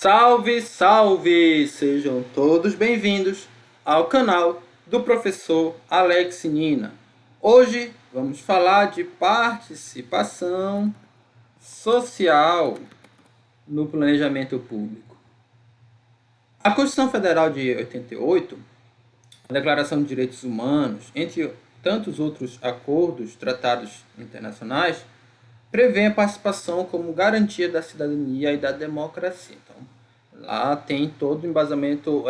Salve, salve! Sejam todos bem-vindos ao canal do professor Alex Nina. Hoje vamos falar de participação social no planejamento público. A Constituição Federal de 88, a Declaração de Direitos Humanos, entre tantos outros acordos, tratados internacionais, prevê a participação como garantia da cidadania e da democracia. Então, lá tem todo o embasamento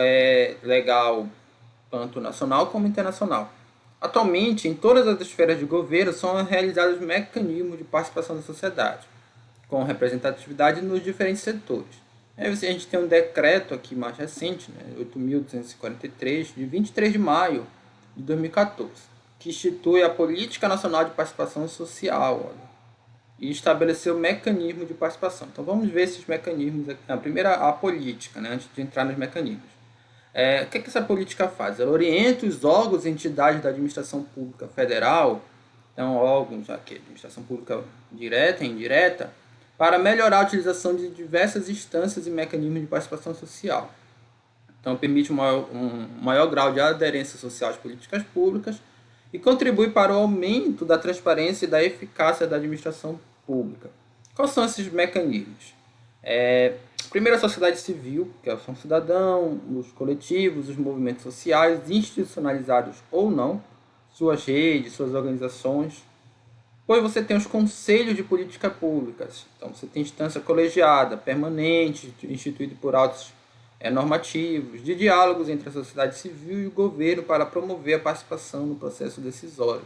legal, tanto nacional como internacional. Atualmente, em todas as esferas de governo, são realizados mecanismos de participação da sociedade, com representatividade nos diferentes setores. Aí a gente tem um decreto aqui mais recente, né, 8.243, de 23 de maio de 2014, que institui a Política Nacional de Participação Social, e estabeleceu o mecanismo de participação. Então vamos ver esses mecanismos aqui. A primeira, a política, né, antes de entrar nos mecanismos. O que essa política faz? Ela orienta os órgãos e entidades da administração pública federal, então órgãos aqui, administração pública direta e indireta, para melhorar a utilização de diversas instâncias e mecanismos de participação social. Então permite um maior grau de aderência social às políticas públicas e contribui para o aumento da transparência e da eficácia da administração pública. Quais são esses mecanismos? Primeiro, a sociedade civil, que são cidadãos, os coletivos, os movimentos sociais, institucionalizados ou não, suas redes, suas organizações. Depois você tem os conselhos de política públicas. Então você tem instância colegiada, permanente, instituído por autos normativos, de diálogos entre a sociedade civil e o governo para promover a participação no processo decisório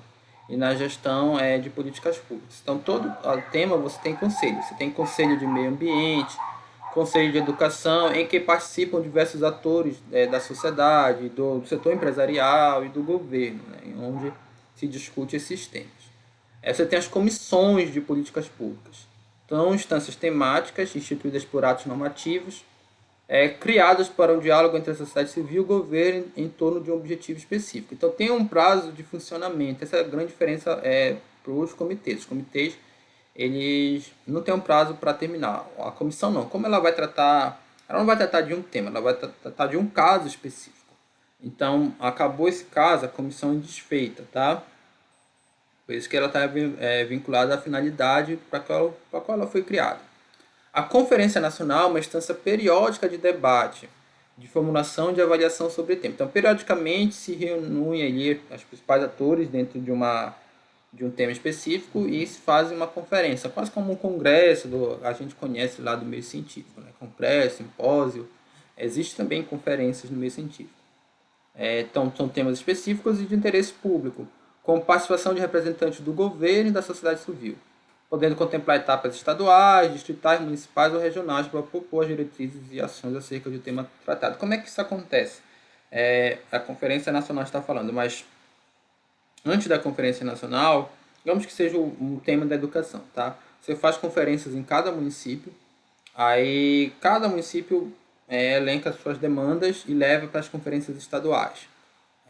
e na gestão de políticas públicas. Então, todo o tema você tem conselho. Você tem conselho de meio ambiente, conselho de educação, em que participam diversos atores da sociedade, do setor empresarial e do governo, né, onde se discute esses temas. Você tem as comissões de políticas públicas. Então, instâncias temáticas instituídas por atos normativos, criadas para um diálogo entre a sociedade civil e o governo em torno de um objetivo específico. Então, tem um prazo de funcionamento. Essa é a grande diferença para os comitês. Os comitês, eles não têm um prazo para terminar. A comissão não. Como ela vai tratar... Ela não vai tratar de um tema, ela vai tratar de um caso específico. Então, acabou esse caso, a comissão é desfeita, tá? Por isso que ela está vinculada à finalidade para a qual ela foi criada. A Conferência Nacional é uma instância periódica de debate, de formulação e de avaliação sobre o tema. Então, periodicamente se reúnem ali os principais atores dentro de um tema específico e se faz uma conferência, quase como um congresso, a gente conhece lá do meio científico, né? Congresso, simpósio, existem também conferências no meio científico. Então, são temas específicos e de interesse público, com participação de representantes do governo e da sociedade civil, podendo contemplar etapas estaduais, distritais, municipais ou regionais para propor diretrizes e ações acerca do tema tratado. Como é que isso acontece? A Conferência Nacional está falando, mas antes da Conferência Nacional, digamos que seja um tema da educação, tá? Você faz conferências em cada município, aí cada município elenca suas demandas e leva para as conferências estaduais.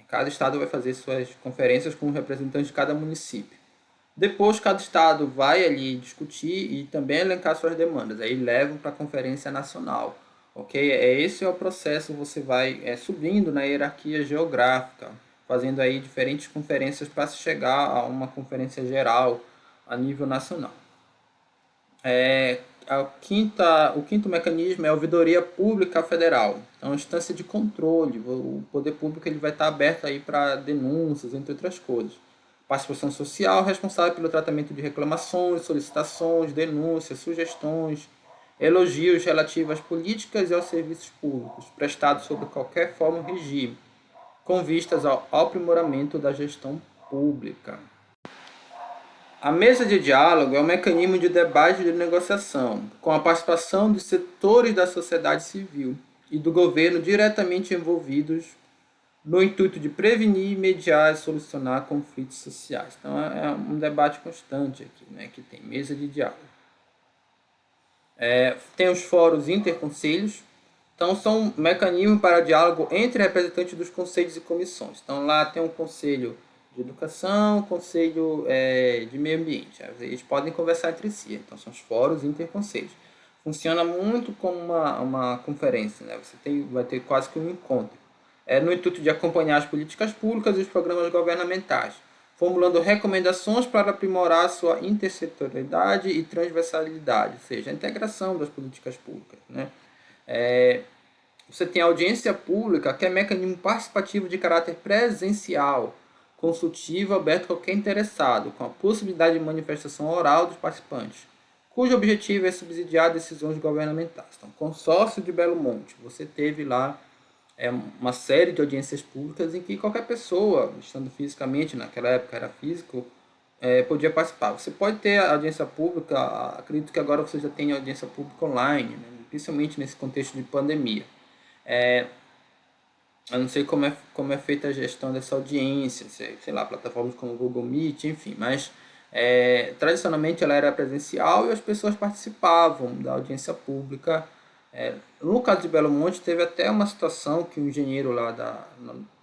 Cada estado vai fazer suas conferências com representantes de cada município. Depois, cada estado vai ali discutir e também elencar suas demandas. Aí levam para a Conferência Nacional. Ok? Esse é o processo, você vai subindo na hierarquia geográfica, fazendo aí diferentes conferências para se chegar a uma conferência geral a nível nacional. O quinto mecanismo é a ouvidoria pública federal. Então, a instância de controle. O poder público ele vai estar aberto aí para denúncias, entre outras coisas. Participação social responsável pelo tratamento de reclamações, solicitações, denúncias, sugestões, elogios relativos às políticas e aos serviços públicos prestados sob qualquer forma ou regime, com vistas ao aprimoramento da gestão pública. A mesa de diálogo é um mecanismo de debate e de negociação, com a participação dos setores da sociedade civil e do governo diretamente envolvidos no intuito de prevenir, mediar e solucionar conflitos sociais. Então, é um debate constante aqui, né, que tem mesa de diálogo. Tem os fóruns interconselhos. Então, são mecanismos para diálogo entre representantes dos conselhos e comissões. Então, lá tem um conselho de educação, conselho de meio ambiente. Eles podem conversar entre si. Então, são os fóruns interconselhos. funciona muito como uma conferência, né? Vai ter quase que um encontro. No intuito de acompanhar as políticas públicas e os programas governamentais, formulando recomendações para aprimorar sua intersetorialidade e transversalidade, ou seja, a integração das políticas públicas, né? Você tem a audiência pública, que é mecanismo participativo de caráter presencial, consultivo, aberto a qualquer interessado, com a possibilidade de manifestação oral dos participantes, cujo objetivo é subsidiar decisões governamentais. Então, Consórcio de Belo Monte, você teve lá uma série de audiências públicas em que qualquer pessoa, estando fisicamente, naquela época era físico, podia participar. Você pode ter audiência pública, acredito que agora você já tem audiência pública online, né? Principalmente nesse contexto de pandemia. Eu não sei como é feita a gestão dessa audiência, sei lá, plataformas como o Google Meet, enfim, mas tradicionalmente ela era presencial e as pessoas participavam da audiência pública. No caso de Belo Monte, teve até uma situação que um engenheiro lá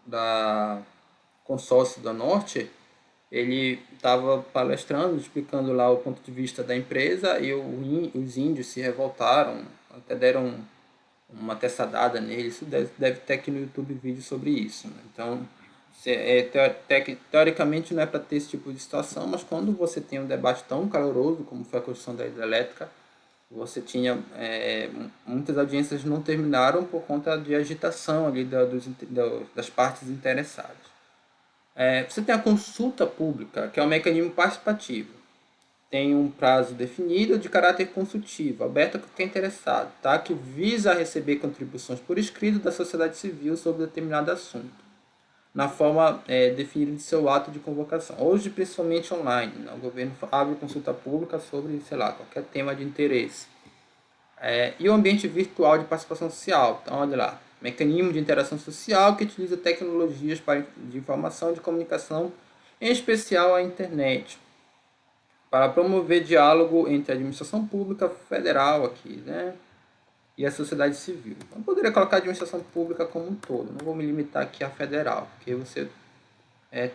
da Consórcio da Norte, ele estava palestrando, explicando lá o ponto de vista da empresa e os índios se revoltaram, até deram uma teçadada nele. Isso deve ter aqui no YouTube vídeo sobre isso, né? Então, teoricamente não é para ter esse tipo de situação, mas quando você tem um debate tão caloroso como foi a construção da hidrelétrica, você tinha muitas audiências não terminaram por conta de agitação ali das partes interessadas. Você tem a consulta pública, que é um mecanismo participativo. Tem um prazo definido de caráter consultivo, aberto a qualquer interessado, tá? Que visa receber contribuições por escrito da sociedade civil sobre determinado assunto, na forma definida de seu ato de convocação. Hoje, principalmente online, né? O governo abre consulta pública sobre, sei lá, qualquer tema de interesse. E o ambiente virtual de participação social. Então, olha lá, mecanismo de interação social que utiliza tecnologias de informação e de comunicação, em especial a internet, para promover diálogo entre a administração pública federal aqui, né, e a sociedade civil. Eu poderia colocar a administração pública como um todo, não vou me limitar aqui à federal, porque você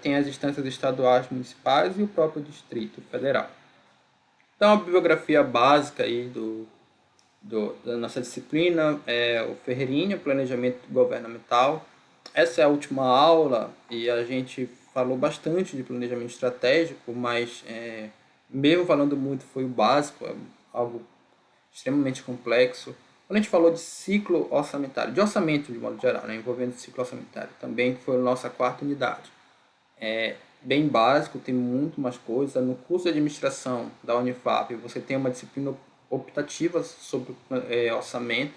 tem as instâncias estaduais, municipais e o próprio Distrito Federal. Então, a bibliografia básica aí da nossa disciplina é o Ferreirinha, Planejamento Governamental. Essa é a última aula e a gente falou bastante de planejamento estratégico, mas mesmo falando muito foi o básico, algo extremamente complexo. Quando a gente falou de ciclo orçamentário, de orçamento de modo geral, né, envolvendo ciclo orçamentário, também foi a nossa quarta unidade. Bem básico, tem muito mais coisa. No curso de administração da Unifap, você tem uma disciplina optativa sobre orçamento,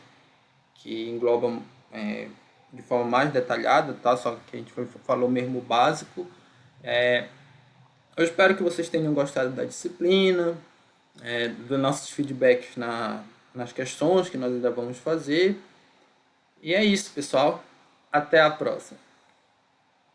que engloba de forma mais detalhada, tá? Só que a gente falou mesmo o básico. Eu espero que vocês tenham gostado da disciplina, dos nossos feedbacks nas questões que nós ainda vamos fazer. E é isso, pessoal. Até a próxima.